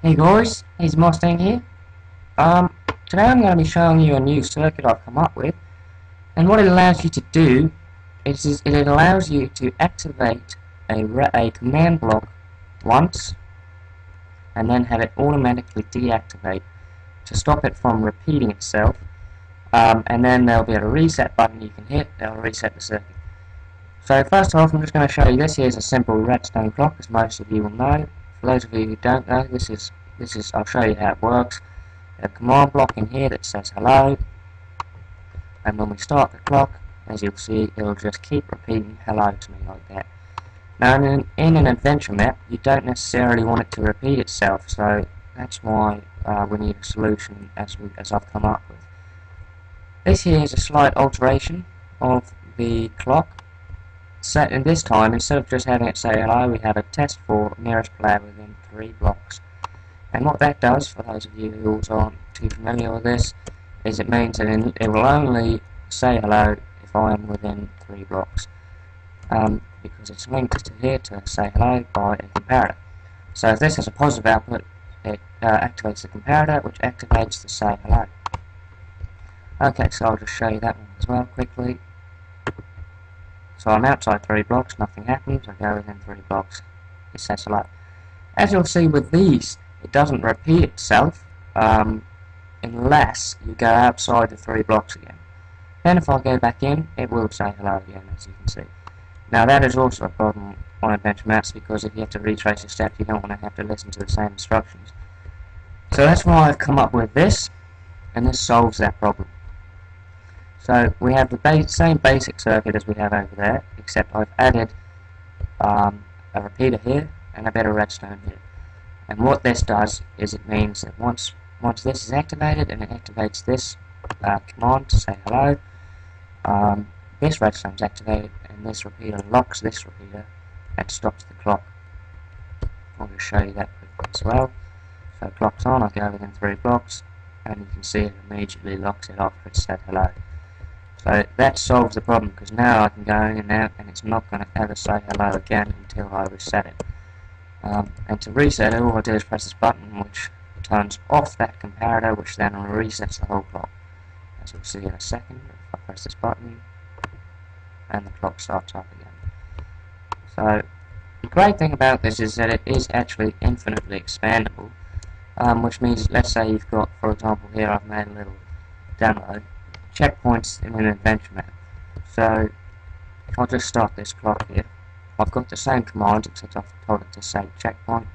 Hey guys, it's Mustang here. Um, Today I'm going to be showing you a new circuit I've come up with, and what it allows you to do is it allows you to activate a command block once, and then have it automatically deactivate to stop it from repeating itself, and then there'll be a reset button you can hit that'll reset the circuit. So first off, I'm just going to show you this. Here's a simple redstone clock, as most of you will know. For those of you who don't know, this is I'll show you how it works. A command block in here that says hello, and when we start the clock, as you'll see, it'll just keep repeating hello to me like that. Now in an adventure map, you don't necessarily want it to repeat itself, so that's why we need a solution as I've come up with. This here is a slight alteration of the clock. So in this time, instead of just having it say hello, we have a test for nearest player within 3 blocks. And what that does, for those of you who aren't too familiar with this, is it means that it will only say hello if I am within 3 blocks. Because it's linked to here to say hello by a comparator. So if this has a positive output, it activates the comparator, which activates the say hello. Okay, so I'll just show you that one as well quickly. So I'm outside 3 blocks, nothing happens. I go within 3 blocks, it says hello. As you'll see with these, it doesn't repeat itself unless you go outside the 3 blocks again. Then if I go back in, it will say hello again, as you can see. Now that is also a problem on adventure maps, because if you have to retrace your steps, you don't want to have to listen to the same instructions. So that's why I've come up with this, and this solves that problem. So we have the same basic circuit as we have over there, except I've added a repeater here and a bit of redstone here. And what this does is it means that once this is activated, and it activates this command to say hello, this redstone is activated, and this repeater locks this repeater and stops the clock. I'll just show you that quickly as well. So clock's on, I go within 3 blocks, and you can see it immediately locks it after it said hello. So that solves the problem, because now I can go in and out, and it's not going to ever say hello again until I reset it. And to reset it, all I do is press this button, which turns off that comparator, which then resets the whole clock. As you'll see in a second, if I press this button, and the clock starts up again. So the great thing about this is that it is actually infinitely expandable, which means, let's say you've got, for example, here I've made a little demo, checkpoints in an adventure map. So if I just start this clock here, I've got the same command, except I've told it to say checkpoint.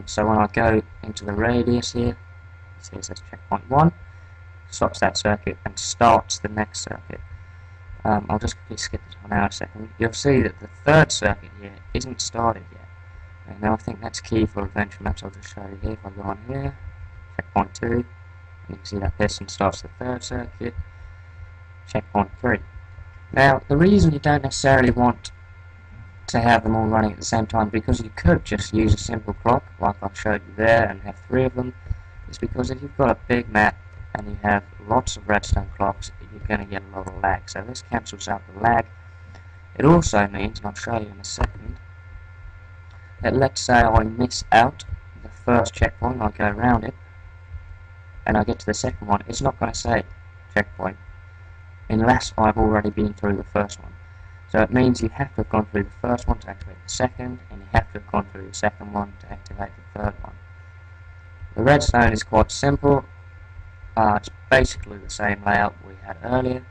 So when I go into the radius here, it says that's checkpoint 1, stops that circuit and starts the next circuit. I'll just quickly skip this one out a second. You'll see that the 3rd circuit here isn't started yet. And now I think that's key for adventure maps. I'll just show you here. If I go on here, checkpoint 2, and you can see that piston starts the 3rd circuit, checkpoint 3. Now the reason you don't necessarily want to have them all running at the same time, because you could just use a simple clock like I showed you there and have 3 of them, is because if you've got a big map and you have lots of redstone clocks, you're going to get a lot of lag. So this cancels out the lag. It also means, and I'll show you in a second, that let's say I miss out the 1st checkpoint, I go around it, and I get to the 2nd one, it's not going to say checkpoint unless I've already been through the 1st one. So it means you have to have gone through the 1st one to activate the 2nd, and you have to have gone through the 2nd one to activate the 3rd one. The redstone is quite simple. It's basically the same layout we had earlier,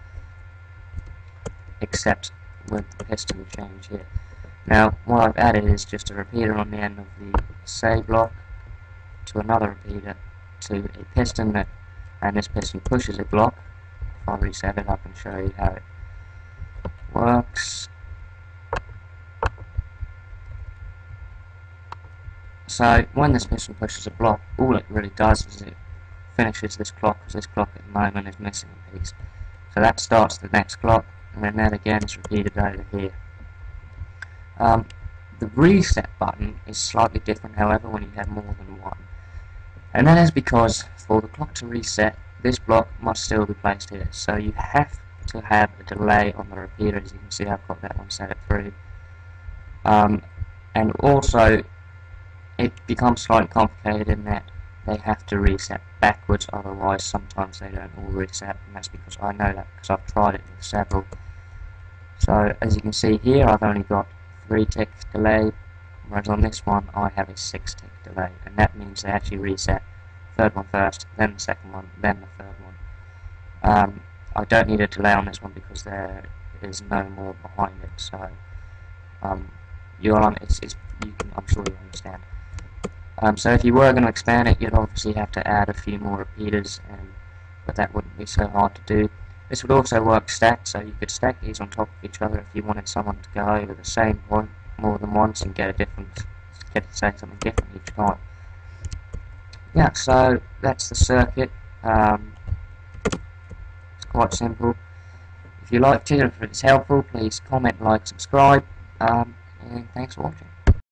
except with the piston change here. Now what I've added is just a repeater on the end of the say block to another repeater to a piston and this piston pushes a block. If I reset it, I can show you how it works. So when this piston pushes a block, all it really does is it finishes this clock, because this clock at the moment is missing a piece. So that starts the next clock, and then that again is repeated over here. The reset button is slightly different, however, when you have more than one. And that is because for the clock to reset, this block must still be placed here. So you have to have a delay on the repeater. As you can see, I've got that one set at 3. And also it becomes slightly complicated in that they have to reset backwards, otherwise sometimes they don't all reset, and that's because I know that because I've tried it with several. So as you can see here, I've only got 3 tick delay, whereas on this one I have a 6 tick delay, and that means they actually reset third one first, then the second one, then the third one. I don't need a delay on this one because there is no more behind it, so you're on. I'm sure you understand. So if you were going to expand it, you'd obviously have to add a few more repeaters, but that wouldn't be so hard to do. This would also work stacked, so you could stack these on top of each other if you wanted someone to go over the same point more than once and get to say something different each time. Yeah, so that's the circuit. It's quite simple. If you liked it, if it's helpful, please comment, like, subscribe, and thanks for watching.